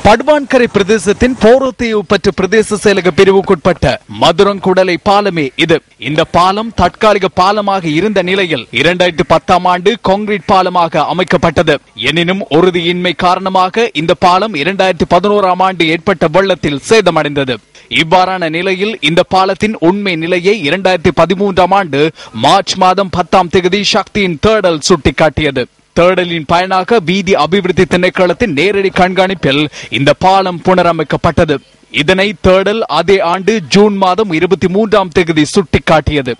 படுவான்கரை பிரதேசத்தின் போரோத்தையுப்பற்று பிரதேச செயலக பிரிவுக்குட்பட்ட மதுரங்குடலை பாலமே இது. இந்த பாலம் தற்காலிக பாலமாக இருந்த நிலையில் 2010ஆம் ஆண்டு கான்கிரீட் பாலமாக அமைக்கப்பட்டது. எனினும் உறுதியின்மை காரணமாக இந்த பாலம் 2011ஆம் ஆண்டு ஏற்பட்ட வெள்ளத்தில் சேதமடைந்தது. இவ்வாறான நிலையில் இந்த பாலத்தின் உண்மை நிலையை 2013ஆம் ஆண்டு மார்ச் மாதம் 10ஆம் தேதி சக்தியின் தேடல் சுட்டிக்காட்டியது. தேடலின் பயனாக வீதி அபிவிருத்தி திணைக்களத்தின் நேரடி கண்காணிப்பில் இந்த பாலம் புனரமைக்கப்பட்டது. இதனை தேடல் அதே ஆண்டு ஜூன் மாதம் 23ஆம் தேதி சுட்டிக்காட்டியது.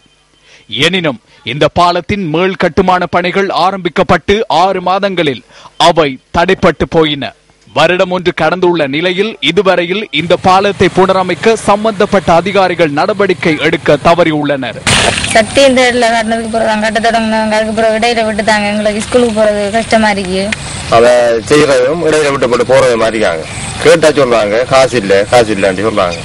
எனினும் இந்த பாலத்தின் மேல் கட்டுமான பணிகள் ஆரம்பிக்கப்பட்டு 6 மாதங்களில் அவை தடைப்பட்டு போயின. வருடம் ஒன்று கடந்துள்ள நிலையில் இதுவரையில் இந்த பாலத்தை புனரமைக்க சம்பந்தப்பட்ட அதிகாரிகள் நடவடிக்கை எடுக்க தவறியுள்ளனர். சத்தியம் தேடல கட்டினதுக்கு பிறகு கட்ட தொடங்கினாங்க. அதுக்கு பிறகு இடையில விட்டுட்டாங்க. எங்களுக்கு ஸ்கூலுக்கு போறது கஷ்டமா இருக்கு. அதை செய்யறதும் இடையில விட்டு போறது மாதிரிக்காங்க. கேட்டா சொல்றாங்க காசு இல்லன்னு சொல்றாங்க.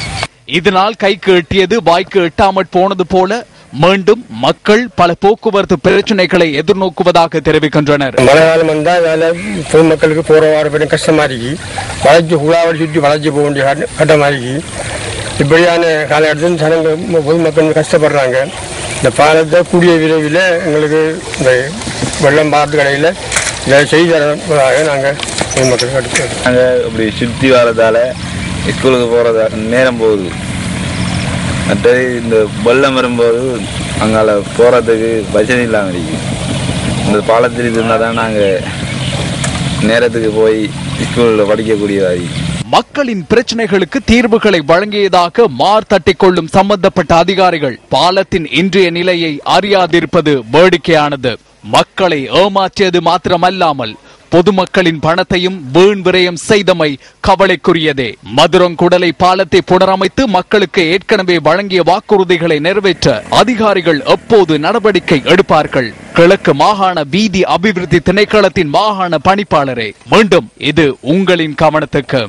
இதனால் கைக்கு எட்டியது வாய்க்கு எட்டாமற் போனது போல மீண்டும் மக்கள் பல போக்குவரத்து பிரச்சனைகளை எதிர்நோக்குவதாக தெரிவிக்கின்றனர். மழை காலம் வந்தால் பொதுமக்களுக்கு போற வர கஷ்டமா இருக்கு. வளைச்சு குழாவடி சுற்றி வளைச்சு போக வேண்டிய கட்டமா இருக்கு. இப்படியான காலகட்டத்தில் ஜனங்கள் பொதுமக்கள் கஷ்டப்படுறாங்க. இந்த பாலத்தை கூடிய விரைவில் எங்களுக்கு இந்த வெள்ளம் பார்த்து கடையில் இதை செய்து தரதாக நாங்கள் பொதுமக்கள் கட்டுக்கிறோம். நாங்கள் இப்படி சுற்றி வரதால ஸ்கூலுக்கு போகிறதா நேரம் போகுது. மற்றது இந்த வெள்ளம் வரும்போது அங்கால போகிறதுக்கு வசதி இல்லாமல் இருக்கு. இந்த பாலத்தில் இருந்தால் தான் நாங்கள் நேரத்துக்கு போய் ஸ்கூலில் படிக்கக்கூடியதாகி மக்களின் பிரச்சனைகளுக்கு தீர்வுகளை வழங்கியதாக மார் தட்டிக் கொள்ளும் சம்பந்தப்பட்ட அதிகாரிகள் பாலத்தின் இன்றைய நிலையை அறியாதிருப்பது வேடிக்கையானது. மக்களை ஏமாற்றியது மாத்திரமல்லாமல் பொதுமக்களின் பணத்தையும் வீண் விரயம் செய்தமை கவலைக்குரியதே. மதுரங்குடலை பாலத்தை புனரமைத்து மக்களுக்கு ஏற்கனவே வழங்கிய வாக்குறுதிகளை நிறைவேற்ற அதிகாரிகள் எப்போது நடவடிக்கை எடுப்பார்கள்? கிழக்கு மாகாண வீதி அபிவிருத்தி திணைக்களத்தின் மாகாண பணிப்பாளரே, மீண்டும் இது உங்களின் கவனத்துக்கு.